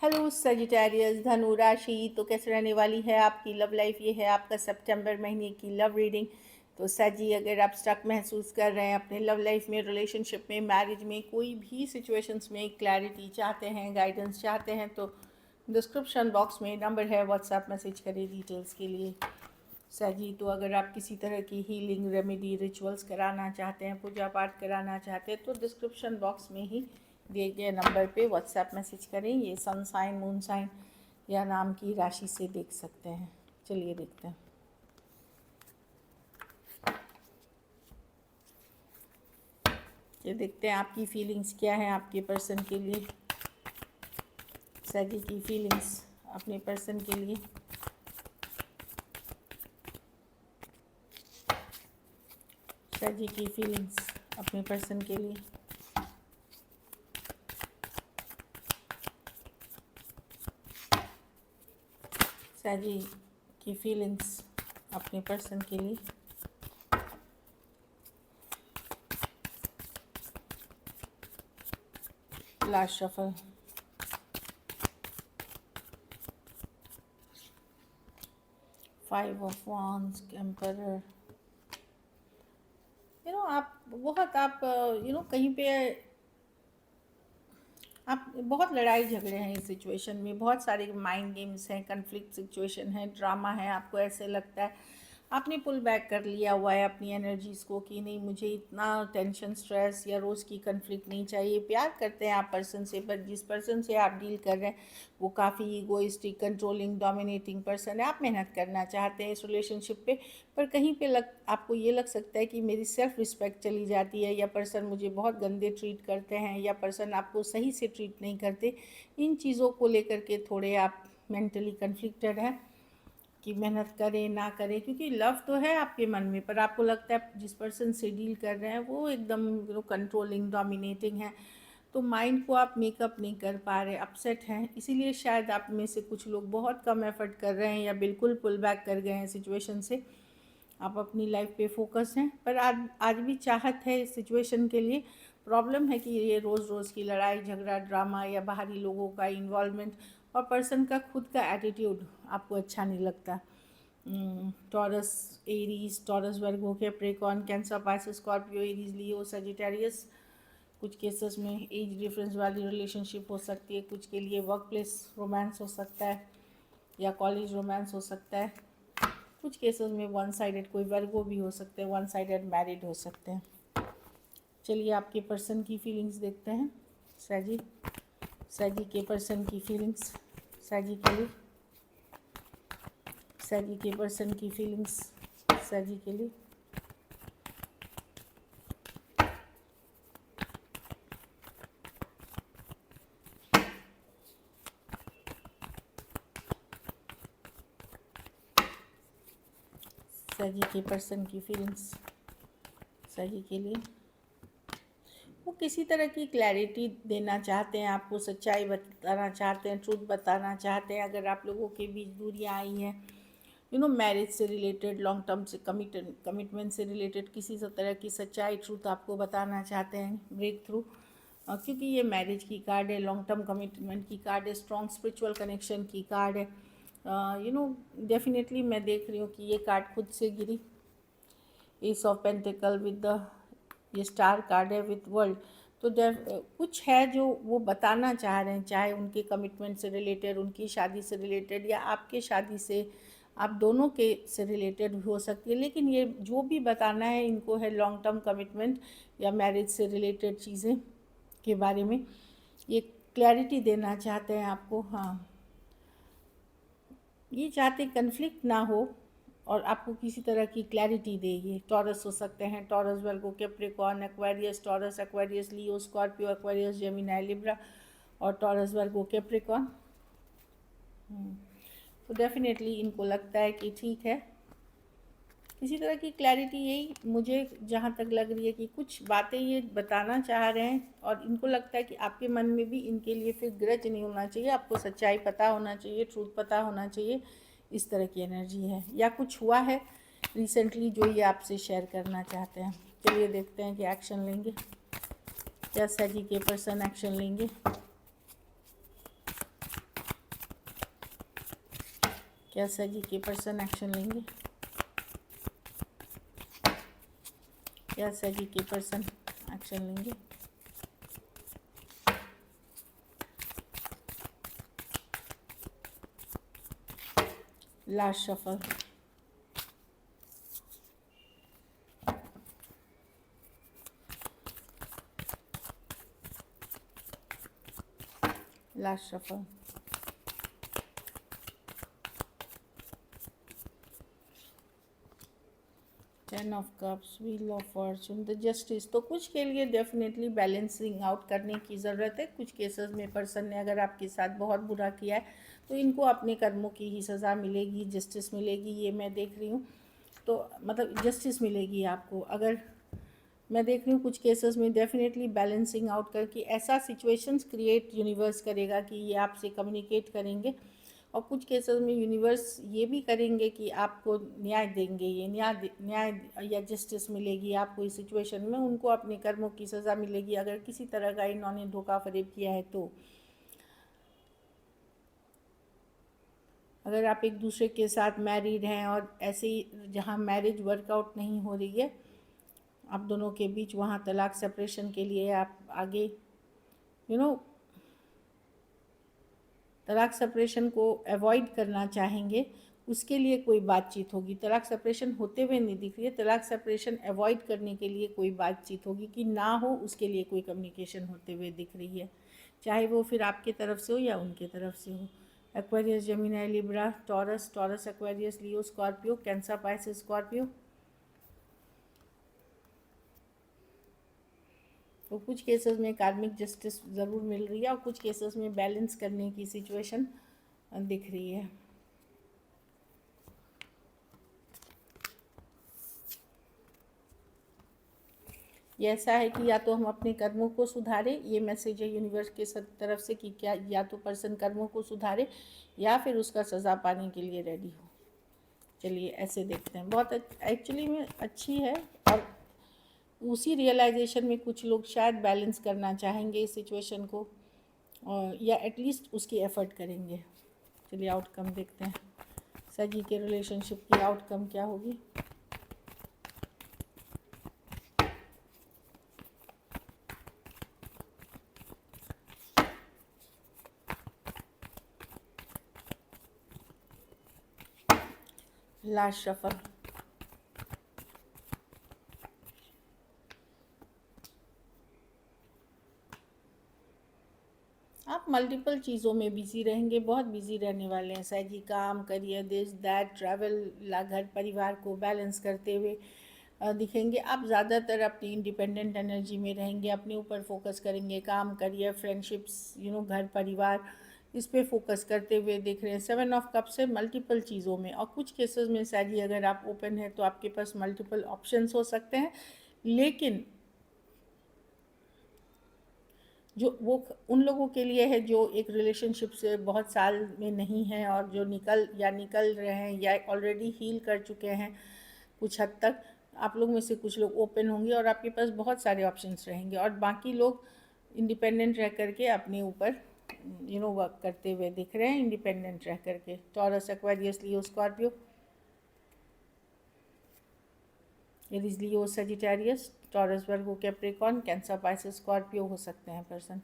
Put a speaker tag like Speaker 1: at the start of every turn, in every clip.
Speaker 1: Hello Sagittarius धनु राशि। तो कैसे रहने वाली है आपकी लव लाइफ? ये है आपका सितंबर महीने की लव रीडिंग। तो सजी, अगर आप स्टक महसूस कर रहे हैं अपने लव लाइफ में, रिलेशनशिप में, मैरिज में, कोई भी सिचुएशंस में क्लैरिटी चाहते हैं, गाइडेंस चाहते हैं, तो डिस्क्रिप्शन बॉक्स में नंबर है, व्हाट्सएप मैसेज करें डिटेल्स के लिए। सजी, तो अगर आप किसी तरह की हीलिंग रेमेडी रिचुअल्स कराना चाहते हैं, पूजा पाठ कराना चाहते हैं, तो डिस्क्रिप्शन बॉक्स में ही दिए गए नंबर पे व्हाट्सएप मैसेज करें। ये सन साइन, मून साइन या नाम की राशि से देख सकते हैं। चलिए देखते हैं। ये देखते हैं आपकी फीलिंग्स क्या है आपके पर्सन के लिए। सजी की फीलिंग्स अपने पर्सन के लिए। सजी की फीलिंग्स अपने पर्सन के लिए। सजी की फीलिंग्स अपने पर्सन के लिए। Last shuffle. Five of wands, emperor. आप कहीं पे आप बहुत लड़ाई झगड़े हैं इस सिचुएशन में, बहुत सारे माइंड गेम्स हैं, कन्फ्लिक्ट सिचुएशन है, ड्रामा है। आपको ऐसे लगता है आपने पुल बैक कर लिया हुआ है अपनी एनर्जीज़ को कि नहीं, मुझे इतना टेंशन, स्ट्रेस या रोज़ की कन्फ्लिक्ट नहीं चाहिए। प्यार करते हैं आप पर्सन से, पर जिस पर्सन से आप डील कर रहे हैं वो काफ़ी ईगोइस्टिक, कंट्रोलिंग, डोमिनेटिंग पर्सन है। आप मेहनत करना चाहते हैं इस रिलेशनशिप पे, पर कहीं पे आपको ये लग सकता है कि मेरी सेल्फ रिस्पेक्ट चली जाती है, या पर्सन मुझे बहुत गंदे ट्रीट करते हैं, या पर्सन आपको सही से ट्रीट नहीं करते। इन चीज़ों को लेकर के थोड़े आप मेंटली कन्फ्लिक्टेड हैं कि मेहनत करें ना करें, क्योंकि लव तो है आपके मन में, पर आपको लगता है जिस पर्सन से डील कर रहे हैं वो एकदम कंट्रोलिंग, डोमिनेटिंग है। तो माइंड को आप मेकअप नहीं कर पा रहे, अपसेट हैं। इसीलिए शायद आप में से कुछ लोग बहुत कम एफर्ट कर रहे हैं या बिल्कुल पुल बैक कर गए हैं सिचुएशन से। आप अपनी लाइफ पे फोकस हैं, पर आज भी चाहत है इस सिचुएशन के लिए। प्रॉब्लम है कि ये रोज़ रोज़ की लड़ाई झगड़ा, ड्रामा या बाहरी लोगों का इन्वॉल्वमेंट और पर्सन का खुद का एटीट्यूड आपको अच्छा नहीं लगता। Taurus, Aries, Taurus, Virgo, Capricorn, Cancer, Pisces, Scorpio, Aries, Leo, Sagittarius. कुछ केसेस में एज डिफरेंस वाली रिलेशनशिप हो सकती है, कुछ के लिए वर्क प्लेस रोमांस हो सकता है या कॉलेज रोमांस हो सकता है। कुछ केसेस में वन साइडेड कोई वर्गो भी हो सकते हैं, वन साइडेड मैरिड हो सकते हैं। चलिए आपके पर्सन की फीलिंग्स देखते हैं। सजी के पर्सन की फीलिंग्स सजी के लिए। सजी के पर्सन की फीलिंग्स सजी के लिए। सजी के पर्सन की फीलिंग्स सजी के लिए। वो किसी तरह की क्लैरिटी देना चाहते हैं आपको, सच्चाई बताना चाहते हैं, ट्रूथ बताना चाहते हैं। अगर आप लोगों के बीच दूरियां आई हैं, मैरिज से रिलेटेड, लॉन्ग टर्म से कमिटमेंट से रिलेटेड किसी तरह की सच्चाई, ट्रूथ आपको बताना चाहते हैं, ब्रेक थ्रू। क्योंकि ये मैरिज की कार्ड है, लॉन्ग टर्म कमिटमेंट की कार्ड है, स्ट्रॉन्ग स्पिरिचुअल कनेक्शन की कार्ड है। डेफिनेटली मैं देख रही हूँ कि ये कार्ड खुद से गिरी। Ace of pentacles with the, ये स्टार कार्ड है विथ वर्ल्ड। तो कुछ है जो वो बताना चाह रहे हैं, चाहे उनके कमिटमेंट से रिलेटेड, उनकी शादी से रिलेटेड, या आपके शादी से, आप दोनों के से रिलेटेड हो सकती है। लेकिन ये जो भी बताना है इनको है लॉन्ग टर्म कमिटमेंट या मैरिज से रिलेटेड चीज़ें के बारे में ये क्लैरिटी देना चाहते हैं आपको। हाँ, ये चाहते कन्फ्लिक्ट ना हो और आपको किसी तरह की क्लैरिटी दे। ये टॉरस हो सकते हैं, taurus, Virgo, Capricorn, Aquarius, taurus, Aquarius, Leo, Scorpio, Aquarius, Gemini, Libra और टॉरस, वर्गो, कैप्रिकॉर्न। तो डेफिनेटली इनको लगता है कि ठीक है, किसी तरह की क्लैरिटी, यही मुझे जहाँ तक लग रही है कि कुछ बातें ये बताना चाह रहे हैं। और इनको लगता है कि आपके मन में भी इनके लिए फिर ग्रज नहीं होना चाहिए, आपको सच्चाई पता होना चाहिए, ट्रूथ पता होना चाहिए। इस तरह की एनर्जी है, या कुछ हुआ है रिसेंटली जो ये आपसे शेयर करना चाहते हैं। चलिए देखते हैं कि एक्शन लेंगे क्या सजी के पर्सन, एक्शन लेंगे। क्या सजी के पर्सन एक्शन लेंगे? क्या सजी के पर्सन एक्शन लेंगे? Last shuffle. Last shuffle. Ten of cups, wheel of Fortune, the justice. तो कुछ के लिए डेफिनेटली बैलेंसिंग आउट करने की ज़रूरत है। कुछ केसेस में पर्सन ने अगर आपके साथ बहुत बुरा किया है तो इनको अपने कर्मों की ही सज़ा मिलेगी, जस्टिस मिलेगी, ये मैं देख रही हूँ। तो मतलब जस्टिस मिलेगी आपको। अगर मैं देख रही हूँ कुछ केसेस में डेफिनेटली बैलेंसिंग आउट करके ऐसा सिचुएशंस क्रिएट यूनिवर्स करेगा कि ये आपसे कम्युनिकेट करेंगे। और कुछ केसेस में यूनिवर्स ये भी करेंगे कि आपको न्याय देंगे, ये न्याय या जस्टिस मिलेगी आपको इस सिचुएशन में। उनको अपने कर्मों की सज़ा मिलेगी अगर किसी तरह का इन्होंने धोखा फरेब किया है तो। अगर आप एक दूसरे के साथ मैरिड हैं और ऐसे ही जहाँ मैरिज वर्कआउट नहीं हो रही है आप दोनों के बीच, वहाँ तलाक सेपरेशन के लिए आप आगे तलाक सेपरेशन को अवॉइड करना चाहेंगे, उसके लिए कोई बातचीत होगी। तलाक सेपरेशन होते हुए नहीं दिख रही है, तलाक सेपरेशन अवॉइड करने के लिए कोई बातचीत होगी कि ना हो, उसके लिए कोई कम्युनिकेशन होते हुए दिख रही है, चाहे वो फिर आपके तरफ से हो या उनके तरफ से हो। Aquarius, Gemini, Libra, Taurus, Aquarius, Leo, Scorpio, Cancer, Pisces, Scorpio. तो कुछ केसेस में कार्मिक जस्टिस ज़रूर मिल रही है और कुछ केसेस में बैलेंस करने की सिचुएशन दिख रही है। ये ऐसा है कि या तो हम अपने कर्मों को सुधारें, ये मैसेज है यूनिवर्स के तरफ से कि क्या या तो पर्सन कर्मों को सुधारे या फिर उसका सज़ा पाने के लिए रेडी हो। चलिए ऐसे देखते हैं। बहुत एक्चुअली में अच्छी है और उसी रियलाइजेशन में कुछ लोग शायद बैलेंस करना चाहेंगे इस सिचुएशन को और या एटलीस्ट उसकी एफर्ट करेंगे। चलिए आउटकम देखते हैं। सजी के रिलेशनशिप की आउटकम क्या होगी? Last shuffle. आप मल्टीपल चीज़ों में बिज़ी रहेंगे, बहुत बिज़ी रहने वाले हैं सही जी। काम, करियर, दिस दैट, ट्रैवल, घर परिवार को बैलेंस करते हुए दिखेंगे। आप ज़्यादातर अपनी इंडिपेंडेंट एनर्जी में रहेंगे, अपने ऊपर फोकस करेंगे, काम, करियर, फ्रेंडशिप्स, घर परिवार, इस पे फोकस करते हुए दिख रहे हैं। 7 ऑफ कप से मल्टीपल चीज़ों में। और कुछ केसेस में शायद अगर आप ओपन है तो आपके पास मल्टीपल ऑप्शंस हो सकते हैं, लेकिन जो वो उन लोगों के लिए है जो एक रिलेशनशिप से बहुत साल में नहीं है और जो निकल रहे हैं या ऑलरेडी हील कर चुके हैं कुछ हद तक। आप लोग में से कुछ लोग ओपन होंगे और आपके पास बहुत सारे ऑप्शंस रहेंगे और बाकी लोग इंडिपेंडेंट रह करके अपने ऊपर वर्क करते हुए दिख रहे हैं, इंडिपेंडेंट रह करके। Taurus, Aquarius, Leo, Scorpio, Aries, Leo, Sagittarius, taurus, Virgo, Capricorn, Cancer, Pisces, Scorpio हो सकते हैं पर्सन।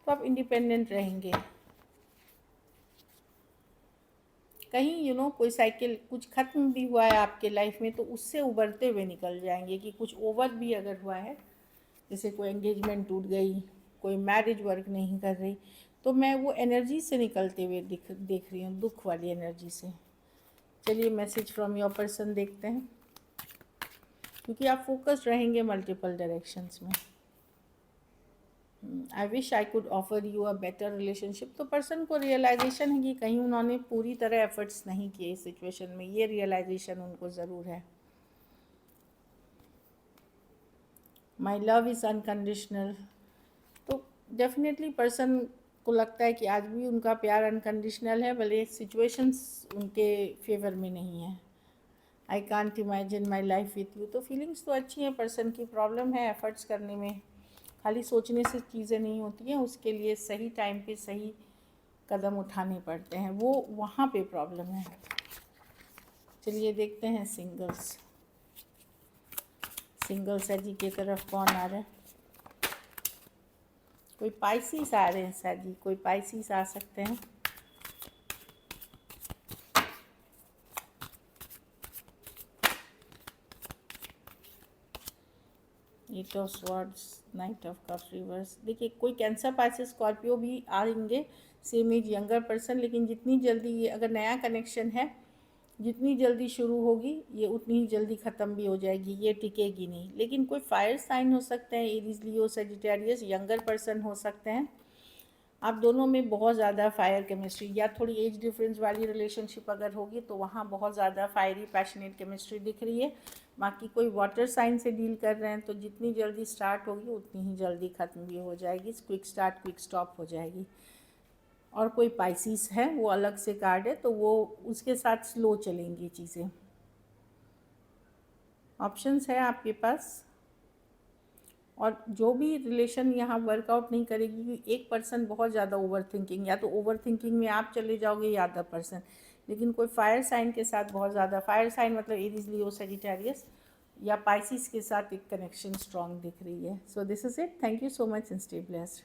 Speaker 1: तो आप इंडिपेंडेंट रहेंगे। कहीं कोई साइकिल कुछ ख़त्म भी हुआ है आपके लाइफ में तो उससे उभरते हुए निकल जाएंगे। कि कुछ ओवर भी अगर हुआ है, जैसे कोई एंगेजमेंट टूट गई, कोई मैरिज वर्क नहीं कर रही, तो मैं वो एनर्जी से निकलते हुए देख रही हूँ, दुख वाली एनर्जी से। चलिए मैसेज फ्रॉम योर पर्सन देखते हैं, क्योंकि आप फोकस्ड रहेंगे मल्टीपल डायरेक्शंस में। I wish I could offer you a better relationship. तो पर्सन को रियलाइजेशन है कि कहीं उन्होंने पूरी तरह एफर्ट्स नहीं किए इस सिचुएशन में, ये रियलाइजेशन उनको ज़रूर है। My love is unconditional. तो डेफिनेटली पर्सन को लगता है कि आज भी उनका प्यार अनकंडीशनल है, भले सिचुएशंस उनके फेवर में नहीं है। I can't imagine my life with you. तो फीलिंग्स तो अच्छी हैं, पर्सन की प्रॉब्लम है एफर्ट्स करने में। खाली सोचने से चीज़ें नहीं होती हैं, उसके लिए सही टाइम पे सही कदम उठाने पड़ते हैं, वो वहाँ पे प्रॉब्लम है। चलिए देखते हैं सिंगल्स। सिंगल्स है जी की तरफ कौन आ रहा है? कोई पाइसिस आ रहे हैं सर जी, कोई पाइसिस आ सकते हैं। Eight of swords, knight of cup reverse. देखिए कोई कैंसर, पाइसिस, स्कॉर्पियो भी आएंगे, सेम एज यंगर पर्सन, लेकिन जितनी जल्दी ये अगर नया कनेक्शन है, जितनी जल्दी शुरू होगी ये उतनी ही जल्दी ख़त्म भी हो जाएगी, ये टिकेगी नहीं। लेकिन कोई फायर साइन हो सकते हैं, एरीज, लियो, सेजिटेरियस, यंगर पर्सन हो सकते हैं। आप दोनों में बहुत ज़्यादा फायर केमिस्ट्री, या थोड़ी एज डिफरेंस वाली रिलेशनशिप अगर होगी तो वहाँ बहुत ज़्यादा फायरी पैशनेट केमिस्ट्री दिख रही है। बाकी कोई वाटर साइन से डील कर रहे हैं तो जितनी जल्दी स्टार्ट होगी उतनी ही जल्दी ख़त्म भी हो जाएगी, क्विक स्टार्ट क्विक स्टॉप हो जाएगी। और कोई पाइसिस है, वो अलग से कार्ड है, तो वो उसके साथ स्लो चलेंगी चीज़ें। ऑप्शंस है आपके पास। और जो भी रिलेशन यहाँ वर्कआउट नहीं करेगी, क्योंकि एक पर्सन बहुत ज़्यादा ओवर थिंकिंग, या तो ओवर थिंकिंग में आप चले जाओगे या अदर पर्सन। लेकिन कोई फायर साइन के साथ बहुत ज़्यादा, फायर साइन मतलब एरीज, लियो, सेजिटेरियस या पाइसिस के साथ एक कनेक्शन स्ट्रॉन्ग दिख रही है। So this is it, thank you so much and stay blessed.